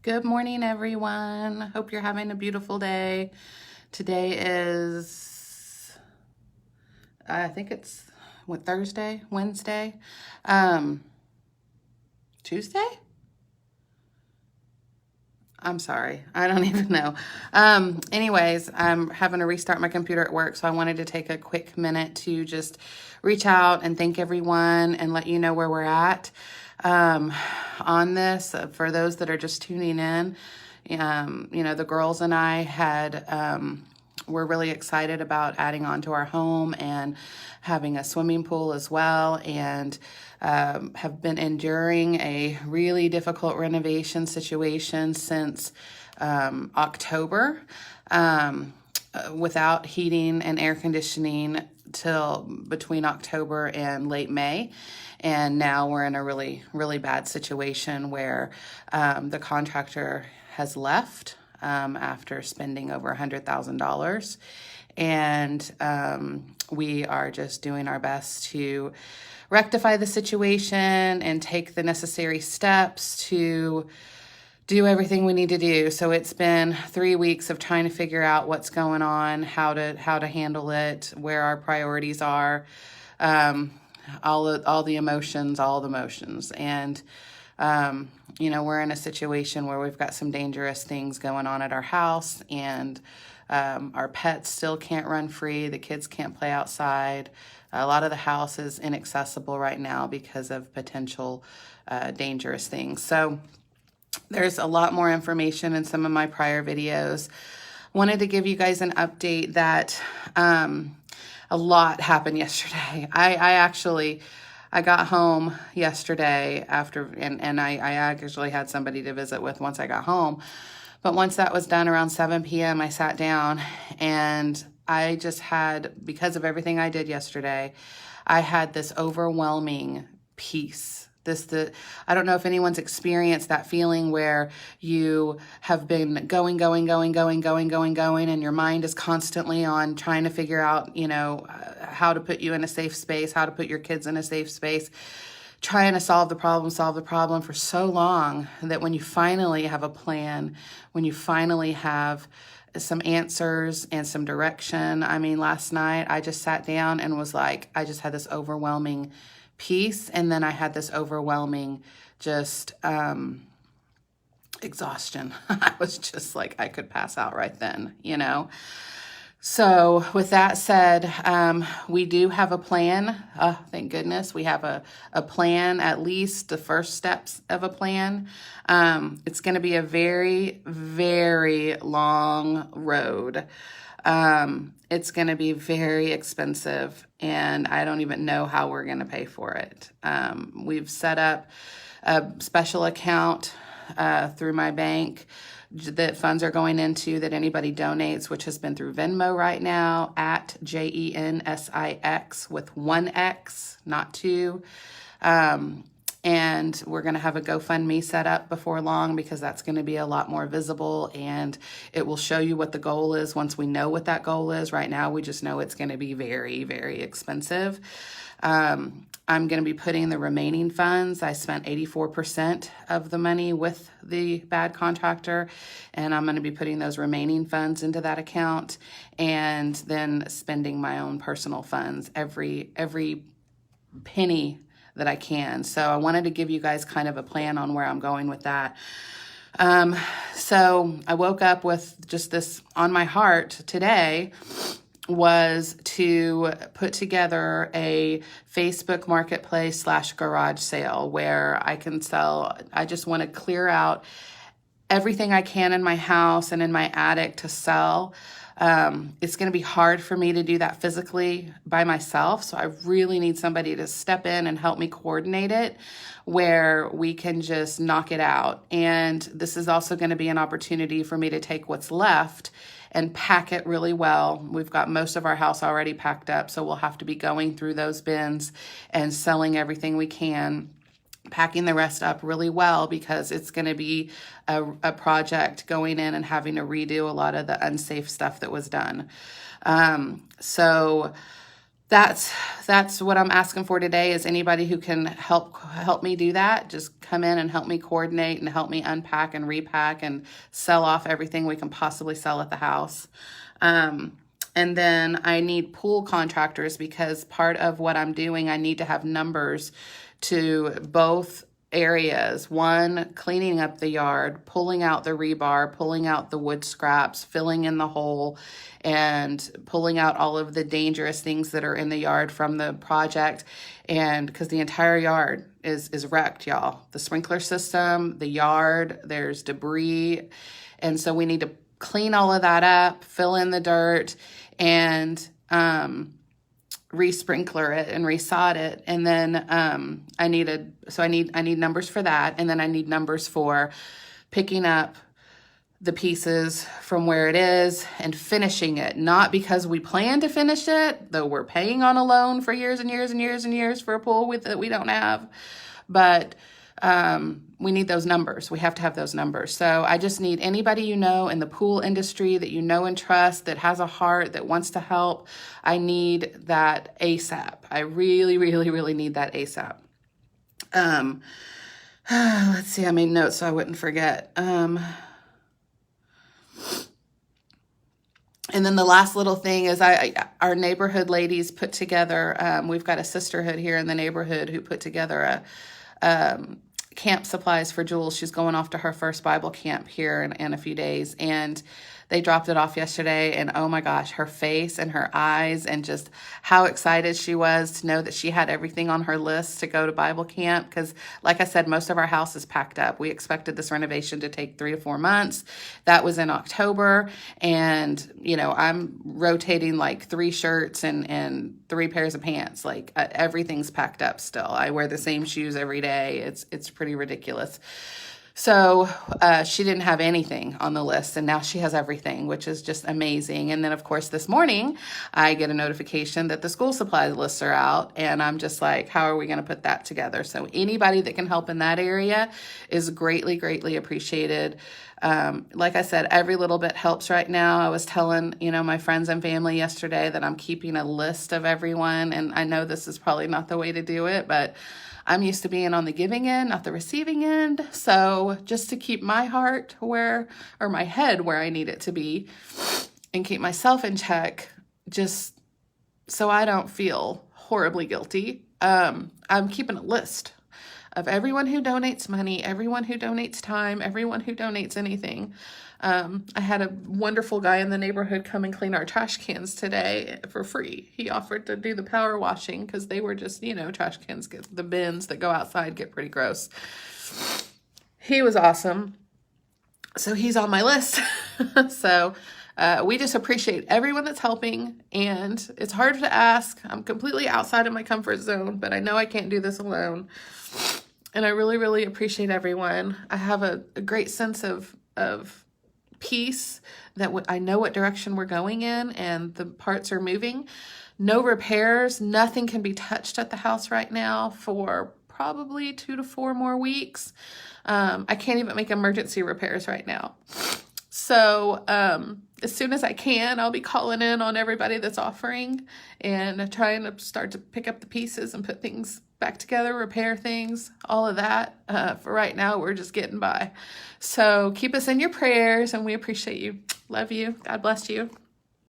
Good morning, everyone. Hope you're having a beautiful day. Today is, I think it's Thursday, Wednesday, Tuesday? I'm sorry. I don't even know. Anyways, I'm having to restart my computer at work, so I wanted to take a quick minute to just reach out and thank everyone and let you know where we're at on this. For those that are just tuning in, the girls and I we're really excited about adding on to our home and having a swimming pool as well, and have been enduring a really difficult renovation situation since October, without heating and air conditioning till between October and late May. And now we're in a really, really bad situation where the contractor has left after spending over $100,000. And we are just doing our best to rectify the situation and take the necessary steps to do everything we need to do. So it's been 3 weeks of trying to figure out what's going on, how to handle it, where our priorities are, all the emotions, and we're in a situation where we've got some dangerous things going on at our house, and our pets still can't run free. The kids can't play outside. A lot of the house is inaccessible right now because of potential dangerous things. So there's a lot more information in some of my prior videos. Wanted to give you guys an update that a lot happened yesterday. I got home yesterday after, and I actually had somebody to visit with once I got home. But once that was done around 7 p.m., I sat down and I just had, because of everything I did yesterday, I had this overwhelming peace. I don't know if anyone's experienced that feeling where you have been going, and your mind is constantly on trying to figure out, how to put you in a safe space, how to put your kids in a safe space, trying to solve the problem for so long that when you finally have a plan, when you finally have some answers and some direction. I mean, last night I just sat down and was like, I just had this overwhelming peace, and then I had this overwhelming just exhaustion. I was just like, I could pass out right then, So with that said, we do have a plan. Thank goodness we have a plan, at least the first steps of a plan. It's going to be a very, very long road. It's going to be very expensive, and I don't even know how we're going to pay for it. We've set up a special account through my bank that funds are going into, that anybody donates, which has been through Venmo right now, at JENSIX with 1 X, not 2. And we're going to have a GoFundMe set up before long, because that's going to be a lot more visible, and it will show you what the goal is once we know what that goal is. Right now, we just know it's going to be very, very expensive. I'm going to be putting the remaining funds. I spent 84% of the money with the bad contractor, and I'm going to be putting those remaining funds into that account, and then spending my own personal funds, every penny that I can. So I wanted to give you guys kind of a plan on where I'm going with that. So I woke up with just this on my heart today, was to put together a Facebook marketplace / garage sale where I can sell. I just want to clear out everything I can in my house and in my attic to sell. It's going to be hard for me to do that physically by myself. So I really need somebody to step in and help me coordinate it, where we can just knock it out. And this is also going to be an opportunity for me to take what's left and pack it really well. We've got most of our house already packed up, so we'll have to be going through those bins and selling everything we can, packing the rest up really well, because it's going to be a project going in and having to redo a lot of the unsafe stuff that was done. So that's what I'm asking for today, is anybody who can help me do that. Just come in and help me coordinate and help me unpack and repack and sell off everything we can possibly sell at the house. And then I need pool contractors, because part of what I'm doing, I need to have numbers to both areas. One, cleaning up the yard, pulling out the rebar, pulling out the wood scraps, filling in the hole, and pulling out all of the dangerous things that are in the yard from the project. And because the entire yard is wrecked, y'all. The sprinkler system, the yard, there's debris. And so we need to clean all of that up, fill in the dirt, and re-sprinkler it and resod it. And then I need numbers for that. And then I need numbers for picking up the pieces from where it is and finishing it. Not because we plan to finish it, though we're paying on a loan for years and years and years and years for a pool that we don't have. But we need those numbers. We have to have those numbers. So I just need anybody you know in the pool industry that you know and trust, that has a heart, that wants to help. I need that ASAP. I really, really, really need that ASAP. Let's see, I made notes so I wouldn't forget. And then the last little thing is our neighborhood ladies put together, we've got a sisterhood here in the neighborhood who put together a camp supplies for Jules. She's going off to her first Bible camp here in a few days, and they dropped it off yesterday, and oh my gosh, her face and her eyes and just how excited she was to know that she had everything on her list to go to Bible camp. Because like I said, most of our house is packed up. We expected this renovation to take 3 to 4 months. That was in October, and I'm rotating like 3 shirts and 3 pairs of pants. Like everything's packed up still. I wear the same shoes every day. It's pretty ridiculous. So she didn't have anything on the list, and now she has everything, which is just amazing. And then, of course, this morning, I get a notification that the school supply lists are out, and I'm just like, how are we going to put that together? So anybody that can help in that area is greatly, greatly appreciated. Like I said, every little bit helps right now. I was telling, my friends and family yesterday that I'm keeping a list of everyone, and I know this is probably not the way to do it, but I'm used to being on the giving end, not the receiving end. So just to keep my heart my head where I need it to be, and keep myself in check, just so I don't feel horribly guilty, I'm keeping a list of everyone who donates money, everyone who donates time, everyone who donates anything. I had a wonderful guy in the neighborhood come and clean our trash cans today for free. He offered to do the power washing because they were just, trash cans, the bins that go outside get pretty gross. He was awesome. So he's on my list. So we just appreciate everyone that's helping, and it's hard to ask. I'm completely outside of my comfort zone, but I know I can't do this alone. And I really, really appreciate everyone. I have a great sense of peace that I know what direction we're going in, and the parts are moving. No repairs. Nothing can be touched at the house right now for probably 2 to 4 more weeks. I can't even make emergency repairs right now. So as soon as I can, I'll be calling in on everybody that's offering and trying to start to pick up the pieces and put things back together, repair things, all of that. For right now, we're just getting by. So keep us in your prayers, and we appreciate you. Love you. God bless you.